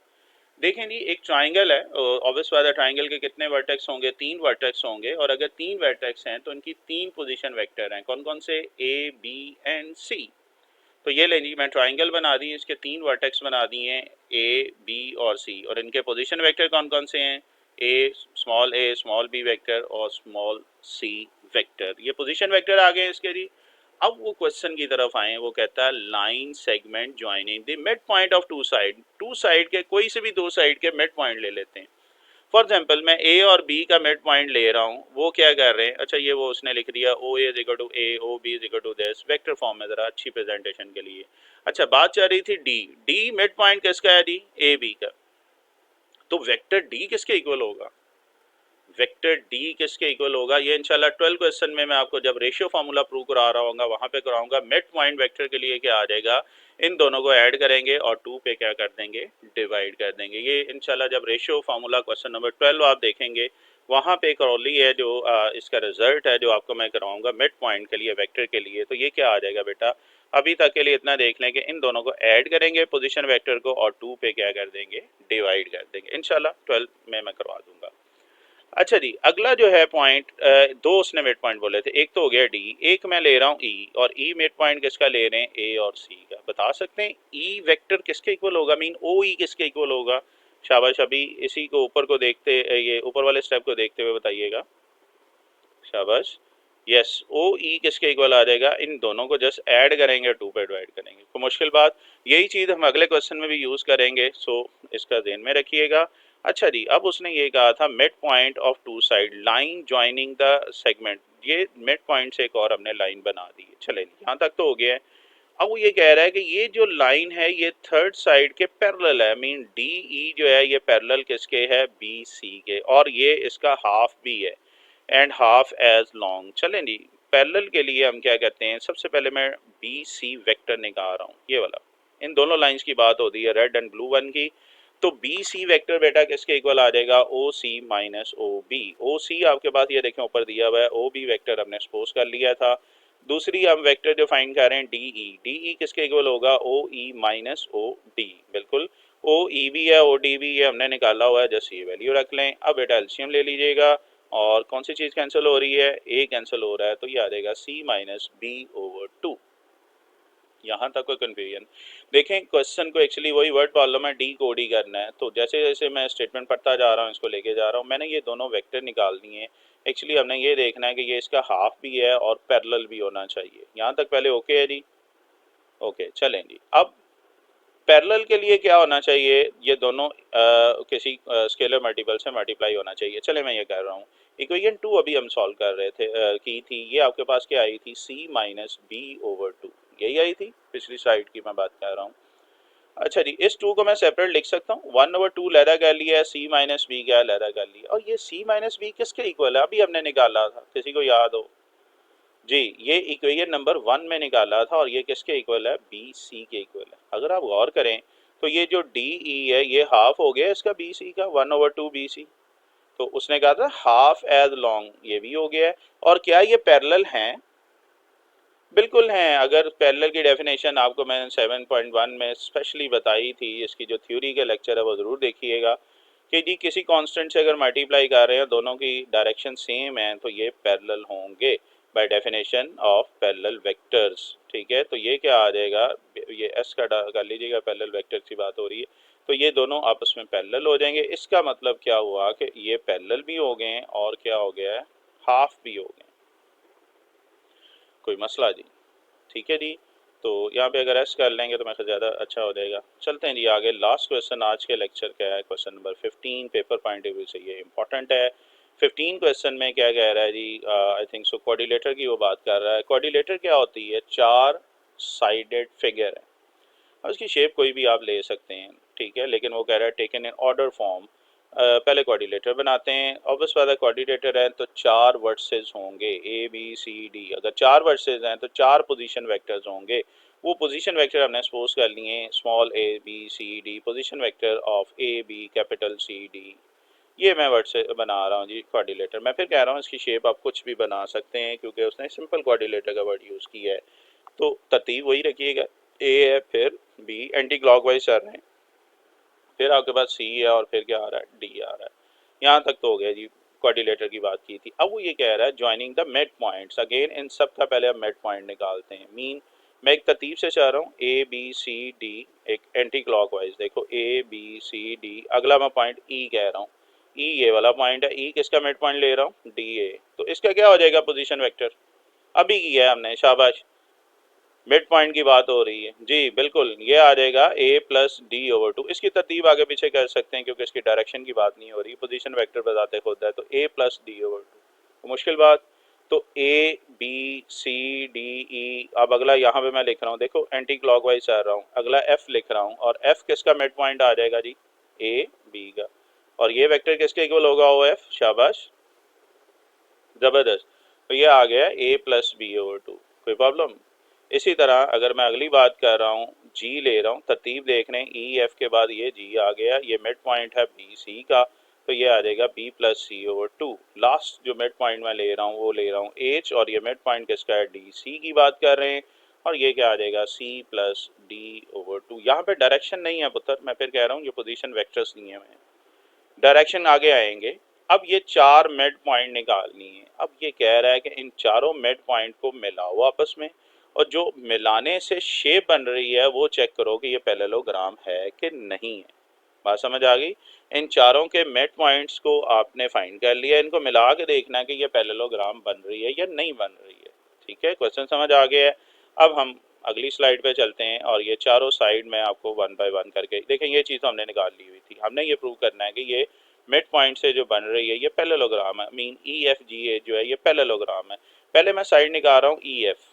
देखें जी, एक ट्राइंगल है। ऑब्वियस बात है ट्राइंगल के कितने वर्टेक्स होंगे? 3 वर्टेक्स होंगे। और अगर 3 वर्टेक्स हैं तो इनकी 3 पोजीशन वेक्टर हैं। कौन कौन से? ए बी एंड सी। तो ये ले लीजिए, मैं ट्राइंगल बना दी, इसके 3 वर्टेक्स बना दिए हैं, ए बी और सी। और इनके पोजीशन वेक्टर कौन कौन से हैं? ए स्मॉल बी वेक्टर और स्मॉल सी वेक्टर। ये पोजीशन वेक्टर आ गए इसके जी। अब वो क्वेश्चन की तरफ आए। वो कहता है line segment joining the mid point of two side के कोई से भी 2 साइड के मिड पॉइंट ले लेते हैं। फॉर एग्जाम्पल मैं ए और बी का मिड पॉइंट ले रहा हूँ। वो क्या कर रहे हैं? अच्छा, ये वो उसने लिख दिया O A is equal to A, O B is equal to this, vector form में, ज़रा अच्छी प्रेजेंटेशन के लिए। अच्छा, बात चल रही थी डी। डी मिड पॉइंट किसका है डी? ए बी का। तो वेक्टर डी किसके इक्वल होगा? वेक्टर डी किसके इक्वल होगा? ये इंशाल्लाह 12 क्वेश्चन में मैं आपको जब रेशियो फार्मूला प्रूव करा रहा हूँ वहाँ पे कराऊंगा। मिड पॉइंट वेक्टर के लिए क्या आ जाएगा? इन दोनों को ऐड करेंगे और 2 पे क्या कर देंगे, डिवाइड कर देंगे। ये इंशाल्लाह जब रेशियो फार्मूला क्वेश्चन नंबर 12 आप देखेंगे वहाँ पे एक रौली है जो इसका रिजल्ट है जो आपको मैं करवाऊंगा मिड पॉइंट के लिए वेक्टर के लिए। तो ये क्या आ जाएगा बेटा, अभी तक के लिए इतना देख लें कि इन दोनों को ऐड करेंगे पोजीशन वेक्टर को और 2 पे क्या कर देंगे, डिवाइड कर देंगे। इंशाल्लाह 12 में मैं करवा दूंगा। अच्छा जी, अगला जो है पॉइंट, दो उसने मिड पॉइंट बोले थे, एक तो हो गया डी, एक मैं ले रहा हूँ ई, और ई मिड पॉइंट किसका ले रहे हैं, ए और सी का। बता सकते हैं ई वेक्टर किसके इक्वल होगा, मीन ओ ई किसके इक्वल होगा। शाबाश, अभी इसी को ऊपर को देखते, ये ऊपर वाले स्टेप को देखते हुए बताइएगा। शाबाश, यस, ओ ई किसके इक्वल आ जाएगा, इन दोनों को जस्ट ऐड करेंगे, 2 पे डिवाइड करेंगे। तो मुश्किल बात, यही चीज़ हम अगले क्वेश्चन में भी यूज़ करेंगे, सो इसका ध्यान में रखिएगा। अच्छा जी, अब उसने ये कहा था mid point of two side line joining the segment, ये मिड पॉइंट से एक और हमने लाइन बना दी है। चले, यहाँ तक तो हो गया है। अब वो ये कह रहा है कि ये जो लाइन है ये थर्ड साइड के पैरेलल है, मीन डी ई जो है ये पैरेलल किसके है, बी सी के, और ये इसका हाफ भी है एंड हाफ एज लॉन्ग। चलें जी, पैरेलल के लिए हम क्या करते हैं, सबसे पहले मैं बी सी वेक्टर निकाल रहा हूँ, ये वाला। इन दोनों लाइंस की बात होती है, रेड एंड ब्लू वन की। तो बी सी वेक्टर बेटा किसके इक्वल आ जाएगा, ओ सी माइनस ओ बी। ओ सी आपके पास ये देखें ऊपर दिया हुआ है, ओ बी वेक्टर हमने सपोज कर लिया था। दूसरी हम वेक्टर जो फाइंड कर रहे हैं डी ई, डी ई किसके इक्वल होगा, ओ ई माइनस ओ डी। बिल्कुल, ओ ई भी है, ओ डी भी है, हमने निकाला हुआ है, जस्ट ये वैल्यू रख लें। अब बेटा एलसीएम ले लीजिएगा, और कौन सी चीज़ कैंसिल हो रही है, ए कैंसिल हो रहा है, तो ये आ जाएगा सी माइनस बी ओवर टू। यहाँ तक कोई कन्फ्यूजन, देखें क्वेश्चन को एक्चुअली वही वर्ड प्रॉब्लम है, डी को डी करना है। तो जैसे जैसे मैं स्टेटमेंट पढ़ता जा रहा हूँ, इसको लेके जा रहा हूँ, मैंने ये दोनों वेक्टर निकाल दिए हैं। एक्चुअली हमने ये देखना है कि ये इसका हाफ भी है और पैरेलल भी होना चाहिए। यहाँ तक पहले ओके है जी, ओके। चलें जी, अब पैरेलल के लिए क्या होना चाहिए, ये दोनों किसी स्केलर मल्टीपल से मल्टीप्लाई होना चाहिए। चले, मैं ये कर रहा हूँ, इक्वेशन 2 अभी हम सॉल्व कर रहे थे, की थी, ये आपके पास क्या आई थी, सी माइनस बी ओवर टू, यही आई थी, पिछली साइड की मैं बात कर रहा हूँ। अच्छा जी, इस 2 को मैं सेपरेट लिख सकता हूँ, 1/2 लहरा कर लिया है, सी माइनस बी क्या लहरा कर लिया, और ये सी माइनस बी किसके इक्वल है, अभी हमने निकाला था, किसी को याद हो जी, ये इक्वेशन नंबर 1 में निकाला था, और ये किसके इक्वल है, बी सी के इक्वल है। अगर आप गौर करें तो ये जो डी ई है ये हाफ हो गया इसका बी सी का, 1/2 बी सी। तो उसने कहा था हाफ एज लॉन्ग, ये भी हो गया है। और क्या ये पैरेलल हैं, बिल्कुल हैं। अगर पैरेलल की डेफिनेशन आपको मैंने 7.1 में स्पेशली बताई थी, इसकी जो थ्योरी के लेक्चर है वो ज़रूर देखिएगा, कि जी किसी कांस्टेंट से अगर मल्टीप्लाई कर रहे हैं, दोनों की डायरेक्शन सेम है, तो ये पैरेलल होंगे by definition of parallel vectors. ठीक है, तो ये क्या आ जाएगा, ये एस का कर लीजिएगा, पैरेलल वेक्टर की बात हो रही है, तो ये दोनों आपस में पैरेलल हो जाएंगे। इसका मतलब क्या हुआ कि ये पैरेलल भी हो गए हैं और क्या हो गया है, हाफ भी हो गए। कोई मसला जी, ठीक है जी। तो यहाँ पे अगर ऐसा कर लेंगे तो मैं ज़्यादा अच्छा हो जाएगा। चलते हैं जी आगे, लास्ट क्वेश्चन आज के लेक्चर का है, question number 15, paper point of view से ये इंपॉर्टेंट है। 15 क्वेश्चन में क्या कह रहा है जी, आई थिंक सो क्वाड्रिलेटर की वो बात कर रहा है। क्वाड्रिलेटर क्या होती है, 4 साइडेड फिगर है, और उसकी शेप कोई भी आप ले सकते हैं, ठीक है, लेकिन वो कह रहा है टेकन इन ऑर्डर फॉर्म। पहले कोऑर्डिनेटर बनाते हैं, ऑब्वियस बात है कोऑर्डिनेटर है तो 4 वर्सेस होंगे, ए बी सी डी। अगर 4 वर्सेस हैं तो 4 पोजीशन वेक्टर्स होंगे। वो पोजीशन वेक्टर हमने सपोज कर लिए, small A B C D, position vector of A B capital C D. ये मैं वर्ड से बना रहा हूँ जी कोऑर्डिनेटर। मैं फिर कह रहा हूँ इसकी शेप आप कुछ भी बना सकते हैं, क्योंकि उसने सिंपल कोऑर्डिनेटर का वर्ड यूज़ किया है। तो तरतीब वही रखिएगा, ए है, फिर बी एंटी क्लॉकवाइज चल रहे हैं, फिर आपके पास सी है, और फिर क्या आ रहा है, डी आ रहा है। यहाँ तक तो हो गया जी, कोऑर्डिनेटर की बात की थी। अब वो ये कह रहा है joining the mid points, again in सब का पहले हम मिड पॉइंट निकालते हैं। मीन मैं एक तरतीब से चाह रहा हूँ, ए बी सी डी, एक एंटी क्लॉकवाइज, देखो ए बी सी डी, अगला मैं पॉइंट ई कह रहा हूँ, ई ये वाला पॉइंट है, ई किसका मिड पॉइंट ले रहा हूँ, डी ए। तो इसका क्या हो जाएगा पोजीशन वेक्टर, अभी किया है हमने, शाबाश, मिड पॉइंट की बात हो रही है जी, बिल्कुल ये आ जाएगा a plus D over two. इसकी तरतीब आगे पीछे कर सकते हैं क्योंकि इसकी डायरेक्शन की बात नहीं हो रही, पोजीशन वेक्टर बताते खुद है, तो a plus D over two, तो मुश्किल बात। तो a b c d e, अब अगला यहाँ पे मैं लिख रहा हूँ, देखो एंटी क्लॉकवाइज आ रहा हूँ, अगला f लिख रहा हूँ, और f किसका मिड पॉइंट आ जाएगा जी, a b का, और ये वेक्टर किसके इक्वल होगा, ओ f, शाबाश, जबरदस्त। तो ये आ गया a plus B over two, कोई प्रॉब्लम। इसी तरह अगर मैं अगली बात कर रहा हूँ, जी ले रहा हूँ, तरतीब देख रहे हैं, ई एफ के बाद ये जी आ गया, ये मिड पॉइंट है बी सी का, तो ये आ जाएगा B plus C over two. Last जो मिड पॉइंट मैं ले रहा हूँ वो ले रहा हूँ एच, और ये मिड पॉइंट किसका है, डी सी की बात कर रहे हैं, और ये क्या आ जाएगा C plus D over two. यहाँ पे डायरेक्शन नहीं है पुत्र, मैं फिर कह रहा हूँ ये पोजीशन वेक्टर्स नहीं है, मैं डायरेक्शन आगे आएंगे। अब ये चार मिड पॉइंट निकालनी है। अब ये कह रहा है कि इन चारों मिड पॉइंट को मिलाओ आपस में, और जो मिलाने से शेप बन रही है वो चेक करो कि ये पैरेललोग्राम है कि नहीं है। बात समझ आ गई? इन चारों के मिड पॉइंट्स को आपने फाइंड कर लिया, इनको मिला के देखना कि ये पैरेललोग्राम बन रही है या नहीं बन रही है। ठीक है, क्वेश्चन समझ आ गया है। अब हम अगली स्लाइड पे चलते हैं, और ये चारों साइड में आपको वन बाय वन करके देखें। ये चीज़ हमने निकाल ली हुई थी, हमने ये प्रूव करना है कि ये मिड पॉइंट से जो बन रही है ये पैरेललोग्राम है, मीन ई एफ जी ए जो है ये पैरेललोग्राम है। पहले मैं साइड निकाल रहा हूँ ई एफ।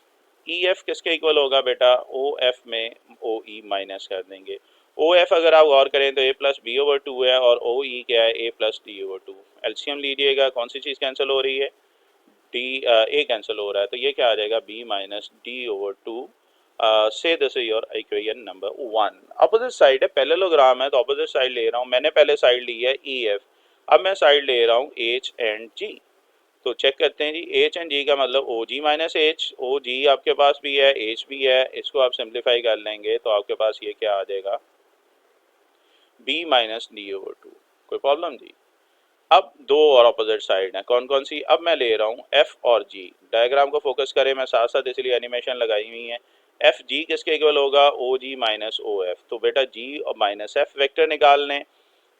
ई एफ किसके इक्वल होगा बेटा, ओ एफ में ओ ई माइनस कर देंगे। ओ एफ अगर आप गौर करें तो A plus B over two है, और ओ ई क्या है, A plus D over two. LCM लीजिएगा, कौन सी चीज़ कैंसिल हो रही है, डी ए कैंसिल हो रहा है, तो ये क्या आ जाएगा B minus D over two. So this is your equation number one. Opposite side है, पैरेललोग्राम है, तो अपोजिट साइड ले रहा हूँ। मैंने पहले साइड ली है ई एफ, अब मैं साइड ले रहा हूँ एच एंड जी। तो चेक करते हैं जी, एच एंड जी का मतलब ओ जी माइनस एच। ओ जी आपके पास भी है, एच भी है, इसको आप सिंप्लीफाई कर लेंगे तो आपके पास ये क्या आ जाएगा, B minus D over two. कोई प्रॉब्लम जी? अब दो और अपोजिट साइड हैं, कौन कौन सी? अब मैं ले रहा हूँ एफ और जी। डायग्राम को फोकस करें, मैं साथ साथ इसलिए एनिमेशन लगाई हुई है। एफ जी किसके इक्वल होगा, ओ जी माइनस ओ एफ। तो बेटा जी और माइनस एफ वेक्टर निकाल लें,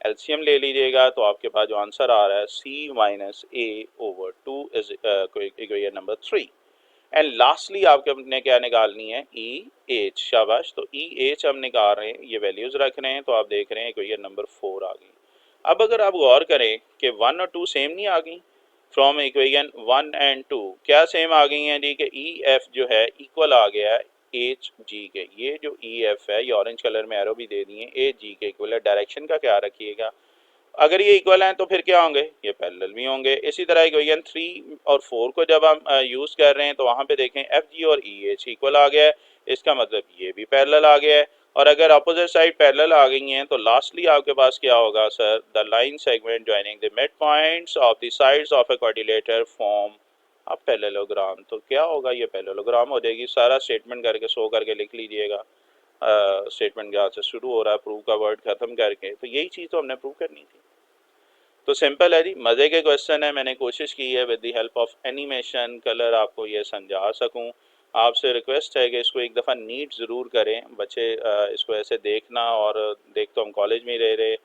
एलसीएम ले लीजिएगा, तो आपके पास जो आंसर आ रहा है C minus A over two is equation number three. And lastly आपने क्या निकालनी है, ई एच। शाबाश, तो ई एच हम निकाल रहे हैं, ये वैल्यूज रख रहे हैं, तो आप देख रहे हैं इक्वेशन नंबर फोर आ गई। अब अगर आप गौर करें कि वन और टू सेम नहीं आ गई, from equation one and two क्या सेम आ गई हैं जी, कि ई एफ जो है इक्वल आ गया है एच जी के। ये जो ई एफ है, ये ऑरेंज कलर में एरो भी दे दिए, एच जी के इक्वल है। डायरेक्शन का क्या रखिएगा, अगर ये इक्वल हैं तो फिर क्या होंगे, ये पैरेलल भी होंगे। इसी तरह इक्वेशन थ्री और फोर को जब हम यूज़ कर रहे हैं तो वहाँ पे देखें एफ जी और ई एच इक्वल आ गया है, इसका मतलब ये भी पैरेलल आ गया है। और अगर अपोजिट साइड पैरेलल आ गई हैं तो लास्टली आपके पास क्या होगा sir, the line segment joining the mid points of the sides of a quadrilateral form a parallelogram. तो क्या होगा, ये पैरेललोग्राम हो जाएगी। सारा स्टेटमेंट करके शो करके लिख लीजिएगा। स्टेटमेंट जहाँ से शुरू हो रहा है प्रूव का वर्ड खत्म करके, तो यही चीज़ तो हमने प्रूव करनी थी। तो सिंपल है जी, मज़े के क्वेश्चन है। मैंने कोशिश की है with the help of animation colour आपको ये समझा सकूं। आपसे रिक्वेस्ट है कि इसको एक दफ़ा नीट ज़रूर करें बच्चे। इसको ऐसे देखना, और देख तो हम कॉलेज में ही रह रहे,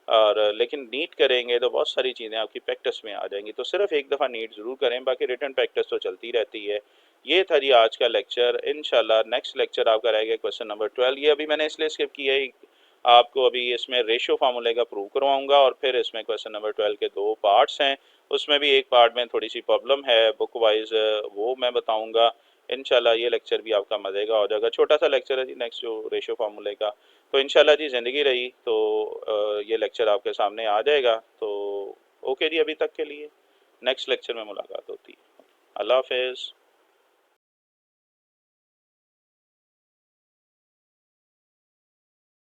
और लेकिन नीट करेंगे तो बहुत सारी चीज़ें आपकी प्रैक्टिस में आ जाएंगी। तो सिर्फ एक दफ़ा नीट ज़रूर करें, बाकी रिटर्न प्रैक्टिस तो चलती रहती है। ये था जी आज का लेक्चर। इंशाल्लाह नेक्स्ट लेक्चर आपका रहेगा क्वेश्चन नंबर 12। ये अभी मैंने इसलिए स्किप किया है, आपको अभी इसमें रेशियो फार्मूले का प्रूव करवाऊंगा, और फिर इसमें क्वेश्चन नंबर 12 के दो पार्ट्स हैं, उसमें भी एक पार्ट में थोड़ी सी प्रॉब्लम है बुक वाइज, वो मैं बताऊंगा। इंशाल्लाह ये लेक्चर भी आपका मज़े का हो जाएगा। छोटा सा लेक्चर है जी नेक्स्ट जो रेशियो फार्मूले का। तो इंशाल्लाह जी ज़िंदगी रही तो ये लेक्चर आपके सामने आ जाएगा। तो ओके जी, अभी तक के लिए नेक्स्ट लेक्चर में मुलाकात होती है। अल्लाह हाफिज़।